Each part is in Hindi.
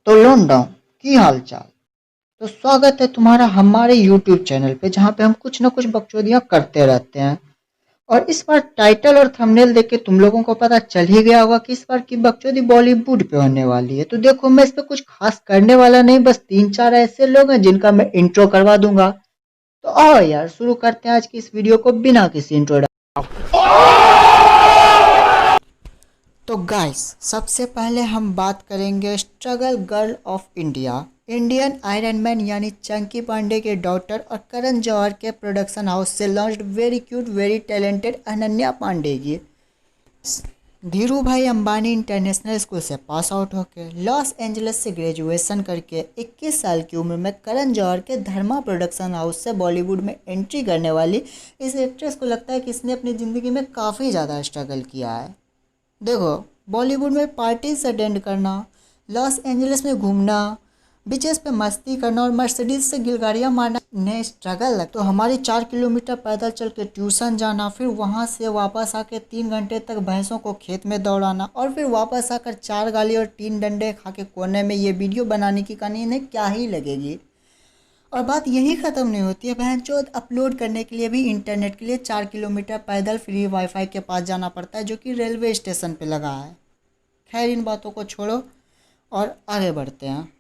तो लोनडाउन की हाल चाल। तो स्वागत है तुम्हारा हमारे यूट्यूब चैनल पे, जहाँ पे हम कुछ ना कुछ बकचोदियाँ करते रहते हैं। और इस बार टाइटल और थंबनेल देख के तुम लोगों को पता चल ही गया होगा कि इस बार की बकचोदी बॉलीवुड पे होने वाली है। तो देखो, मैं इस पे कुछ खास करने वाला नहीं, बस 3-4 ऐसे लोग हैं जिनका मैं इंट्रो करवा दूंगा। तो आओ यार, शुरू करते हैं आज की इस वीडियो को बिना किसी इंट्रोडक्शन। तो गाइस, सबसे पहले हम बात करेंगे struggle girl of India, Indian Iron Man यानी चंकी पांडे के डॉटर और करण जौहर के प्रोडक्शन हाउस से launched very cute very talented Ananya Pandey की Dhirubhai Ambani international school से पास आउट होकर लॉस एंजलिस से ग्रेजुएशन करके 21 साल की उम्र में करण जौहर के धर्मा प्रोडक्शन हाउस से बॉलीवुड में एंट्री करने वाली इस एक्ट्रेस को लगता है कि इसने अपनी ज़िंदगी में काफ़ी ज़्यादा स्ट्रगल किया है। देखो, बॉलीवुड में पार्टीज अटेंड करना, लॉस एंजलिस में घूमना, बीचेस पे मस्ती करना और मर्सिडीज से गिलगाड़ियाँ मारना ने स्ट्रगल है। तो हमारी 4 किलोमीटर पैदल चल के ट्यूशन जाना, फिर वहाँ से वापस आके 3 घंटे तक भैंसों को खेत में दौड़ाना और फिर वापस आकर 4 गाली और 3 डंडे खा के कोने में ये वीडियो बनाने की कहानी इन्हें क्या ही लगेगी। और बात यही ख़त्म नहीं होती है, बहनचोद अपलोड करने के लिए भी इंटरनेट के लिए 4 किलोमीटर पैदल फ्री वाईफाई के पास जाना पड़ता है, जो कि रेलवे स्टेशन पे लगा है। खैर, इन बातों को छोड़ो और आगे बढ़ते हैं।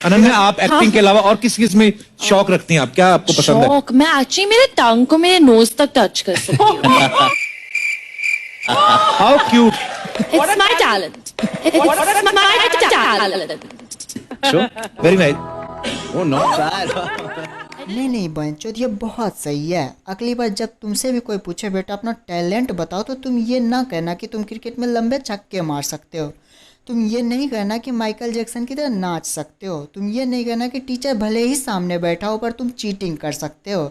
अनन्या, आप एक्टिंग के अलावा और किस किस में शौक रखती हैं? आप क्या आपको पसंद है? शौक, मैं एक्चुअली मेरे टंग को मेरे नोज तक टच कर सकती हूँ। How cute. It's my talent. It's my talent. Very nice. Oh, not bad. नहीं बहनचोद, ये बहुत सही है। अगली बार जब तुमसे भी कोई पूछे बेटा अपना टैलेंट बताओ, तो तुम ये ना कहना कि तुम क्रिकेट में लंबे छक्के मार सकते हो, तुम ये नहीं कहना कि माइकल जैक्सन की तरह नाच सकते हो, तुम ये नहीं कहना कि टीचर भले ही सामने बैठा हो पर तुम चीटिंग कर सकते हो,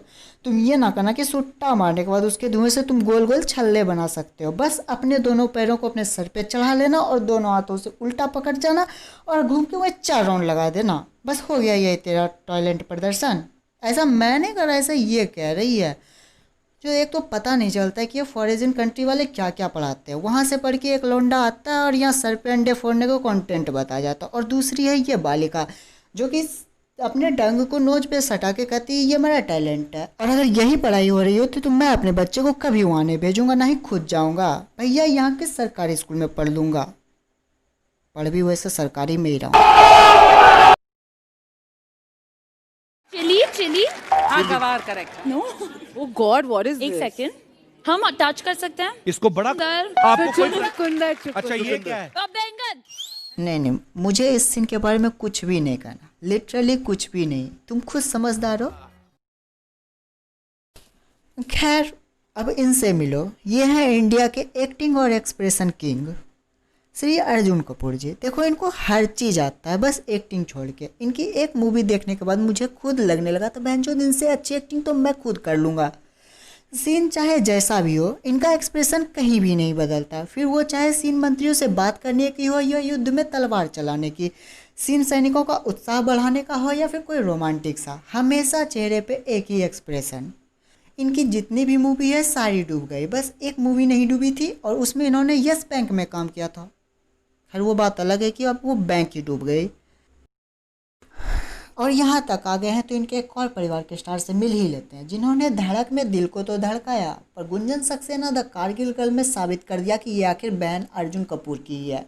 तुम ये ना कहना कि सुट्टा मारने के बाद उसके धुएं से तुम गोल गोल छल्ले बना सकते हो। बस अपने दोनों पैरों को अपने सर पे चढ़ा लेना और दोनों हाथों से उल्टा पकड़ जाना और घूम के वह 4 राउंड लगा देना। बस हो गया ये तेरा टैलेंट प्रदर्शन। ऐसा मैं नहीं कर रहा, ऐसा ये कह रही है, जो एक तो पता नहीं चलता है कि ये फॉरेन कंट्री वाले क्या क्या पढ़ाते हैं। वहाँ से पढ़ के एक लौंडा आता है और यहाँ सर पे अंडे फोड़ने को कंटेंट बताया जाता है। और दूसरी है ये बालिका, जो कि अपने डंग को नोज पे सटा के कहती है ये मेरा टैलेंट है। और अगर यही पढ़ाई हो रही होती तो मैं अपने बच्चे को कभी वहाँ नहीं भेजूंगा, ना ही खुद जाऊँगा। भैया, यहाँ के सरकारी स्कूल में पढ़ लूँगा, पढ़ भी वैसे सरकारी में ही रहा। चिली गवार correct. No, Oh God, what is एक this? सेकेंड, हम टच कर सकते हैं? इसको बड़ा सर, आपको कोई चुकुंदर, अच्छा, ये क्या है? बैंगन। नहीं, मुझे इस सीन के बारे में कुछ भी नहीं कहना, लिटरली कुछ भी नहीं, तुम खुद समझदार हो। खैर, अब इनसे मिलो। ये है इंडिया के एक्टिंग और एक्सप्रेशन किंग श्री अर्जुन कपूर जी। देखो, इनको हर चीज़ आता है, बस एक्टिंग छोड़ के। इनकी एक मूवी देखने के बाद मुझे खुद लगने लगा तो बहन जो इनसे अच्छी एक्टिंग तो मैं खुद कर लूँगा। सीन चाहे जैसा भी हो, इनका एक्सप्रेशन कहीं भी नहीं बदलता। फिर वो चाहे सीन मंत्रियों से बात करने की हो या युद्ध में तलवार चलाने की, सीन सैनिकों का उत्साह बढ़ाने का हो या फिर कोई रोमांटिक सा, हमेशा चेहरे पे एक ही एक्सप्रेशन। इनकी जितनी भी मूवी है सारी डूब गई, बस एक मूवी नहीं डूबी थी और उसमें इन्होंने यस बैंक में काम किया था। खैर, वो बात अलग है कि अब वो बैंक ही डूब गई। और यहाँ तक आ गए हैं तो इनके एक और परिवार के स्टार से मिल ही लेते हैं, जिन्होंने धड़क में दिल को तो धड़काया पर गुंजन सक्सेना द कारगिल गर्ल में साबित कर दिया कि ये आखिर बहन अर्जुन कपूर की ही है।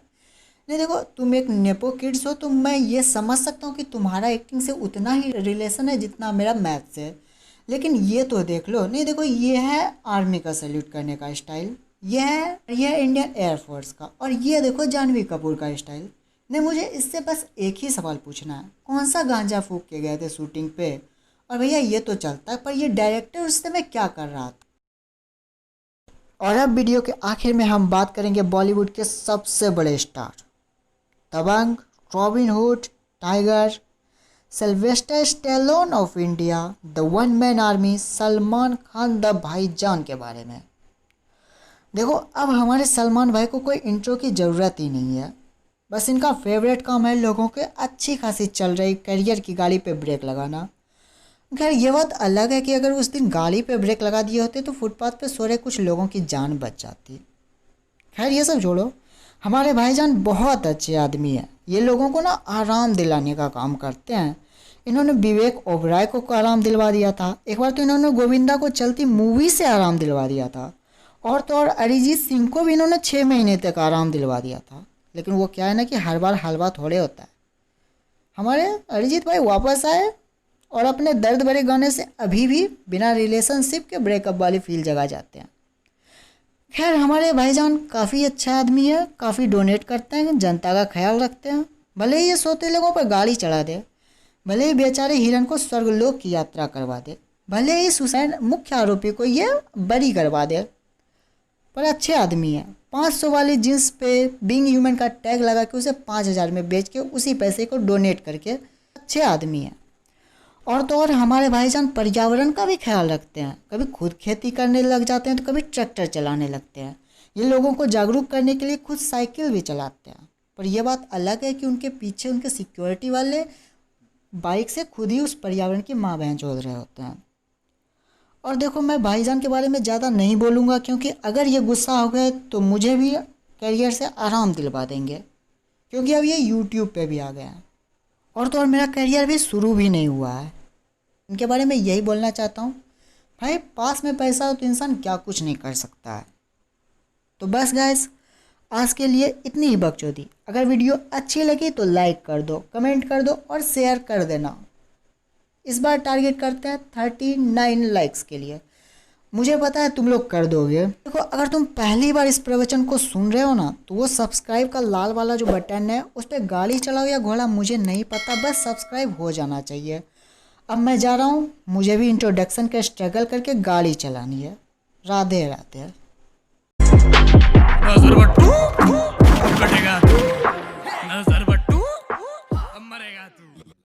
नहीं देखो, तुम एक नेपो किड्स हो तो मैं ये समझ सकता हूँ कि तुम्हारा एक्टिंग से उतना ही रिलेशन है जितना मेरा मैथ से, लेकिन ये तो देख लो। नहीं देखो, ये है आर्मी का सैल्यूट करने का स्टाइल, ये है इंडियन एयरफोर्स का, और ये देखो जानवी कपूर का स्टाइल। नहीं, मुझे इससे बस एक ही सवाल पूछना है, कौन सा गांजा फूंक के गए थे शूटिंग पे? और भैया ये तो चलता है, पर ये डायरेक्टर उस समय क्या कर रहा था? और अब वीडियो के आखिर में हम बात करेंगे बॉलीवुड के सबसे बड़े star, Dabangg, Robin Hood, tiger, Sylvester Stallone of India, the one man army, Salman Khan the Bhaijaan के बारे में। देखो, अब हमारे सलमान भाई को कोई इंट्रो की ज़रूरत ही नहीं है, बस इनका फेवरेट काम है लोगों के अच्छी खासी चल रही करियर की गाड़ी पे ब्रेक लगाना। खैर, ये बात अलग है कि अगर उस दिन गाड़ी पे ब्रेक लगा दिए होते तो फुटपाथ पे सो रहे कुछ लोगों की जान बच जाती। खैर, ये सब छोड़ो, हमारे भाईजान बहुत अच्छे आदमी है, ये लोगों को ना आराम दिलाने का काम करते हैं। इन्होंने विवेक ओबराय को आराम दिलवा दिया था, एक बार तो इन्होंने गोविंदा को चलती मूवी से आराम दिलवा दिया था, और तो और अरिजीत सिंह को भी इन्होंने 6 महीने तक आराम दिलवा दिया था। लेकिन वो क्या है ना कि हर बार हलवा थोड़े होता है। हमारे अरिजीत भाई वापस आए और अपने दर्द भरे गाने से अभी भी बिना रिलेशनशिप के ब्रेकअप वाली फील जगा जाते हैं। खैर हमारे भाईजान काफ़ी अच्छा आदमी है, काफ़ी डोनेट करते हैं, जनता का ख्याल रखते हैं। भले ही ये सोते लोगों पर गाड़ी चढ़ा दे, भले ही बेचारे हिरन को स्वर्गलोक की यात्रा करवा दे, भले ही सुसाइड मुख्य आरोपी को ये बरी करवा दे, पर अच्छे आदमी है। 500 वाली जींस पे बीइंग ह्यूमन का टैग लगा के उसे 5000 में बेच के उसी पैसे को डोनेट करके अच्छे आदमी हैं। और तो और हमारे भाईजान पर्यावरण का भी ख्याल रखते हैं। कभी खुद खेती करने लग जाते हैं तो कभी ट्रैक्टर चलाने लगते हैं। ये लोगों को जागरूक करने के लिए खुद साइकिल भी चलाते हैं। पर यह बात अलग है कि उनके पीछे उनके सिक्योरिटी वाले बाइक से खुद ही उस पर्यावरण की माँ बहन जोड़ रहे होते हैं। और देखो मैं भाईजान के बारे में ज़्यादा नहीं बोलूँगा, क्योंकि अगर ये गुस्सा हो गए तो मुझे भी करियर से आराम दिलवा देंगे, क्योंकि अब ये यूट्यूब पे भी आ गया है। और तो और मेरा करियर भी शुरू भी नहीं हुआ है। इनके बारे में यही बोलना चाहता हूँ, भाई पास में पैसा हो तो इंसान क्या कुछ नहीं कर सकता है। तो बस गाइस आज के लिए इतनी ही बकचोदी। अगर वीडियो अच्छी लगी तो लाइक कर दो, कमेंट कर दो और शेयर कर देना। इस बार टारगेट करते हैं 39 लाइक्स के लिए। मुझे पता है तुम लोग कर दोगे। देखो अगर तुम पहली बार इस प्रवचन को सुन रहे हो ना, तो वो सब्सक्राइब का लाल वाला जो बटन है उस पर गाड़ी चलाओ या घोड़ा मुझे नहीं पता, बस सब्सक्राइब हो जाना चाहिए। अब मैं जा रहा हूँ, मुझे भी इंट्रोडक्शन का स्ट्रगल करके गाड़ी चलानी है। राधे राधे। नजर बट्टू कटेगा, नजर बट्टू अब मरेगा तू।